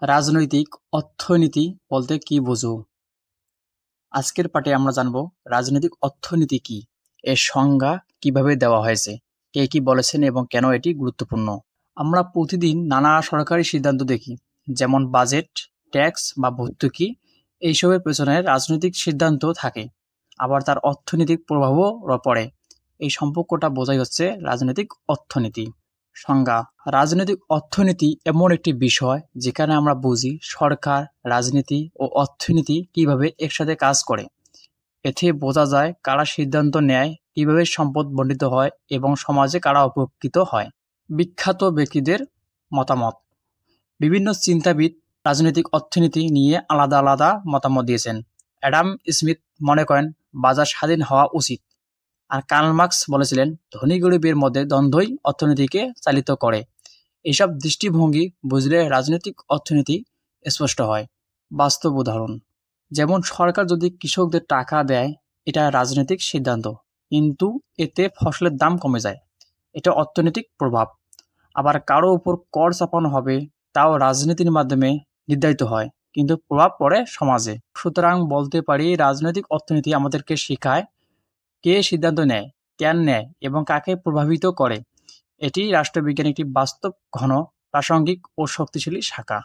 রাজনৈতিক অর্থনীতি বলতে কি বোঝো? আজকের পাঠে আমরা জানব রাজনৈতিক অর্থনীতি কি, এর সংজ্ঞা কিভাবে দেওয়া হয়েছে, কে কি বলেছেন এবং কেন এটি গুরুত্বপূর্ণ। আমরা প্রতিদিন নানা সরকারি সিদ্ধান্ত দেখি, যেমন বাজেট, ট্যাক্স বা ভর্তুকি। এইসবের পেছনে রাজনৈতিক সিদ্ধান্ত থাকে, আবার তার অর্থনৈতিক প্রভাবও পড়ে। এই সম্পর্কটা বোঝাই হচ্ছে রাজনৈতিক অর্থনীতি। সংজ্ঞা: রাজনৈতিক অর্থনীতি এমন একটি বিষয় যেখানে আমরা বুঝি সরকার, রাজনীতি ও অর্থনীতি কিভাবে একসাথে কাজ করে। এতে বোঝা যায় কারা সিদ্ধান্ত নেয়, কিভাবে সম্পদ বণ্টিত হয় এবং সমাজে কারা উপকৃত হয়। বিখ্যাত ব্যক্তিদের মতামত: বিভিন্ন চিন্তাবিদ রাজনৈতিক অর্থনীতি নিয়ে আলাদা আলাদা মতামত দিয়েছেন। অ্যাডাম স্মিথ মনে করেন বাজার স্বাধীন হওয়া উচিত, আর কার্ল মার্কস বলেছিলেন ধনী গরিবের মধ্যে দ্বন্দ্বই অর্থনীতিকে চালিত করে। এইসব দৃষ্টিভঙ্গি বুঝলে রাজনৈতিক অর্থনীতি স্পষ্ট হয়। বাস্তব উদাহরণ: যেমন সরকার যদি কৃষকদের টাকা দেয়, এটা রাজনৈতিক সিদ্ধান্ত, কিন্তু এতে ফসলের দাম কমে যায়, এটা অর্থনৈতিক প্রভাব। আবার কারো উপর কর চাপানো হবে, তাও রাজনীতির মাধ্যমে নির্ধারিত হয়, কিন্তু প্রভাব পড়ে সমাজে। সুতরাং বলতে পারি রাজনৈতিক অর্থনীতি আমাদেরকে শেখায় কে সিদ্ধান্ত নেয়, কেন নেয় এবং কাকে প্রভাবিত করে। এটি রাষ্ট্রবিজ্ঞানের একটি বাস্তব, ঘন, প্রাসঙ্গিক ও শক্তিশালী শাখা।